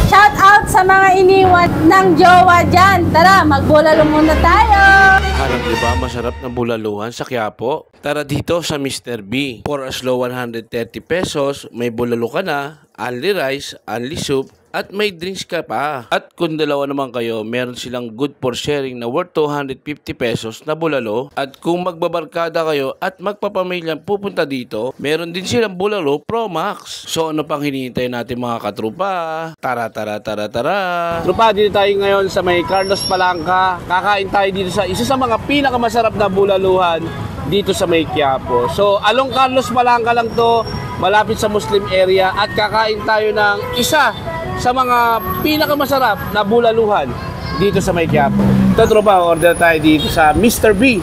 Shout out sa mga iniwan ng jowa dyan. Tara, magbulalo muna tayo. Alam niyo ba masarap na bulaluhan sa Quiapo? Tara dito sa Mr. B. For as low 130 pesos, may bulalo ka na, only rice, only soup, at may drinks ka pa. At kung dalawa naman kayo, meron silang good for sharing na worth 250 pesos na bulalo. At kung magbabarkada kayo at magpapamilyang pupunta dito, meron din silang bulalo Pro Max. So ano pang hinihintay natin mga katrupa? Tara, tara, tara, tara! Trupa, dito tayo ngayon sa may Carlos Palanca. Kakain tayo dito sa isa sa mga pinakamasarap na bulaluhan dito sa may Quiapo. So along Carlos Palanca lang to, malapit sa Muslim area, at kakain tayo ng isa sa mga pinakamasarap na bulaluhan dito sa may Quiapo. Ito tropa, order tayo dito sa Mr. B.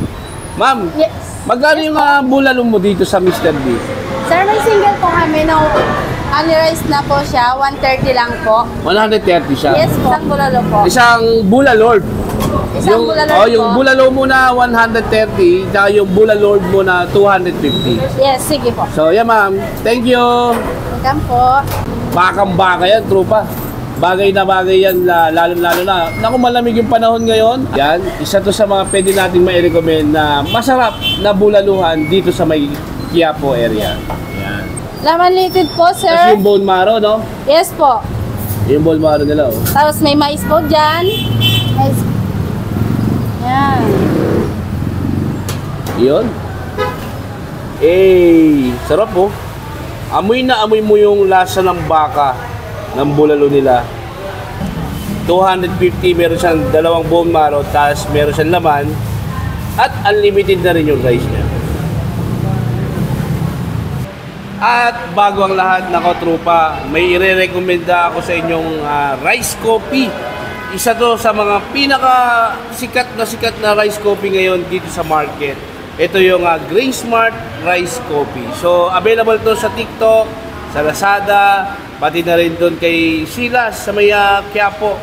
Ma'am, Yes. magkano yung bulalo mo dito sa Mr. B? Sir, may single po kami na only rice na po siya. 130 lang po. 130 siya? Yes po. Isang bulalo po. Isang bulalord. Isang bulalord oh, po. yung bulalo mo na 130, tsaka yung bulalord mo na 250. Yes, sige po. So, yeah ma'am. Thank you. Welcome po. Bakang-baka yan, trupa. Bagay na bagay yan, lalo-lalo na. Naku, malamig yung panahon ngayon. Yan, isa to sa mga pwede nating ma-recommend na masarap na bulaluhan dito sa may Quiapo area. Yan. Laman litid po, Tapos sir. yung bone marrow, no? Yes po. Yung bone marrow nila, oh. Tapos may mais po dyan. Mais. Yan. Yun. Eh, sarap, oh. Amoy na amoy mo yung lasa ng baka ng bulalo nila. 250, meron siyang dalawang bone marrow, tapos meron siyang laman, at unlimited na rin yung rice niya. At bago ang lahat, nako trupa, may ire-recommenda ako sa inyong rice coffee. Isa to sa mga pinaka sikat na rice coffee ngayon dito sa market. Ito yung Grain Smart Rice Coffee. So, available to sa TikTok, sa Lazada, pati na rin doon kay Silas sa may Quiapo.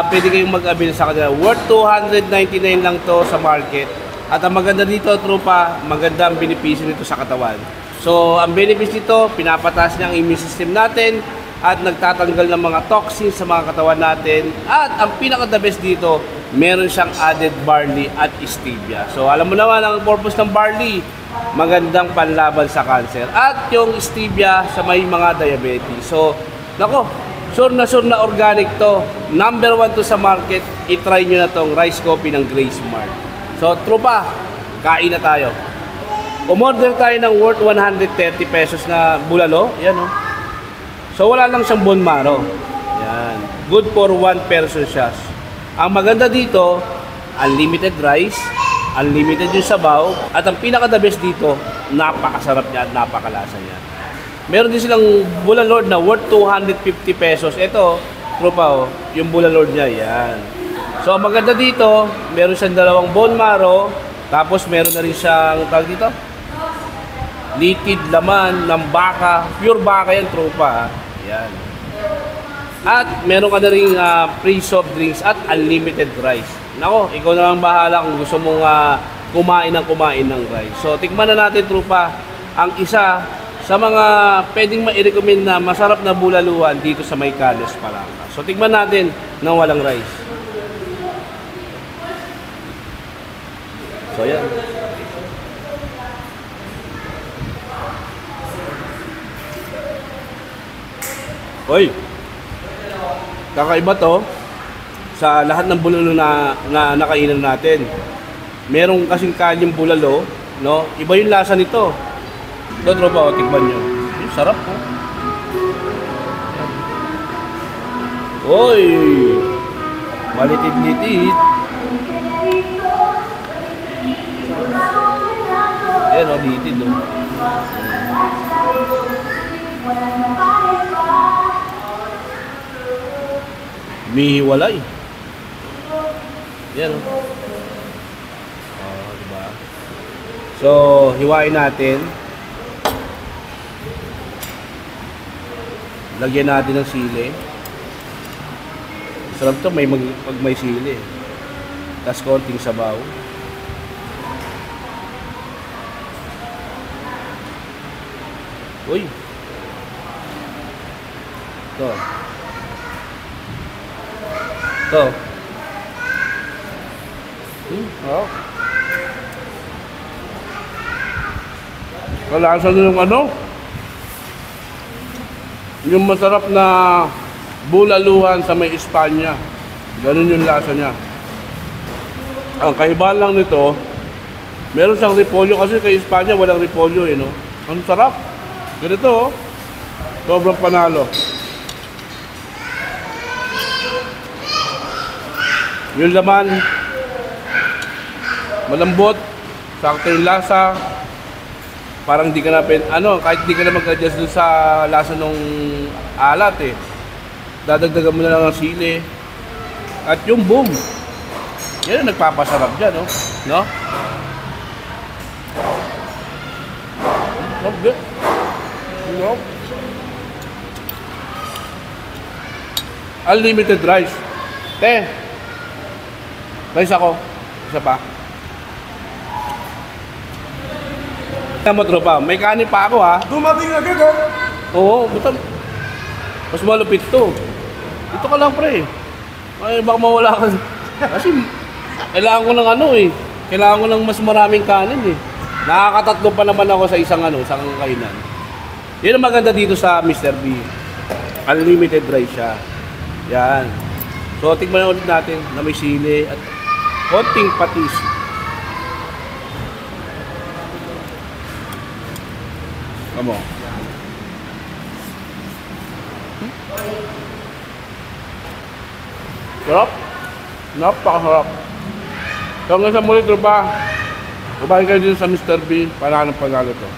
Pwede kayong mag-avail sa kanila. Worth 299 lang to sa market. At ang maganda dito, trupa, maganda ang benepisyo nito sa katawan. So, ang benefits nito, pinapataas niya ang immune system natin at nagtatanggal ng mga toxins sa mga katawan natin. At ang pinaka-the best dito, meron siyang added barley at stevia. So, alam mo naman ang purpose ng barley, magandang panlaban sa cancer. At yung stevia sa may mga diabetes. So, nako, sure na organic to. Number 1 to sa market. I-try nyo na tong rice coffee ng Grain Smart. So, trupa, kain na tayo. Umorder tayo ng worth 130 pesos na bulalo. Yan, oh. So, wala lang siyang bone marrow. Yan. Good for 1 person siya. Ang maganda dito, unlimited rice, unlimited yung sabaw, at ang pinaka-the best dito, napakasarap niya at napakalasa niya. Meron din silang bulalord na worth 250 pesos. Ito, trupa, oh, yung bulalord niya, yan. So, ang maganda dito, meron siyang dalawang bone marrow, tapos meron na rin siyang, tawag dito, litid laman ng baka, pure baka yan, trupa, yan. At meron ka na rin free soft drinks at unlimited rice. Nako, ikaw na lang bahala kung gusto mong kumain ng rice. So, tikman na natin, trupa, ang isa sa mga pwedeng ma-recommend na masarap na bulaluhan dito sa may Carlos Palanca. So, tikman natin ng walang rice. So, yan. Hoy! Kakaiba to sa lahat ng bulalo na nakainan natin. Merong kasing kalyang bulalo, no? Iba yung lasa nito. Ito, tropa, tikman nyo. Sarap po. Oy! Malitid-litid. Ayan, o, litid, no? Mihiwalay. Yan, o. Oh, diba? So, hiwain natin. Lagyan natin ng sili. Sarap to pag may sili. Tapos konting sabaw. Uy. Ito. Ito. Oh. Kalasa nyo yung ano? Yung masarap na bulaluhan sa may Espanya. Ganun yung lasa niya. Ang kaibahan lang nito, meron siyang repolyo kasi kay Espanya walang repolyo eh, no? Ang sarap. Ganito, oh. Sobrang panalo. Yung laman, malambot, sakto yung lasa. Parang di ka na, kahit di ka na mag-adjust dun sa lasa ng alat eh. Dadagdagan mo na lang ng sili. At yung boom. Yan ang nagpapasarap dyan, no? No? Okay. No? Unlimited rice. Rice ako. Isa pa. Tama tropa, may kanin pa ako ha. Dumating agad ha? Oo, buta. Mas malupit to. Ito ka lang pre. Ay, baka mawala ka. Kasi kailangan ko ng kailangan ko ng mas maraming kanin eh. Nakakatatlo pa naman ako sa isang kainan. Yan ang maganda dito sa Mr. B. Unlimited rice siya. Yan. So, tingnan ulit natin na may sili at konting patis. Kamo. Sarap. Napakasarap. So hanggang sa muli tropa. Kumain kayo dito sa Mr. B para ng panalo to.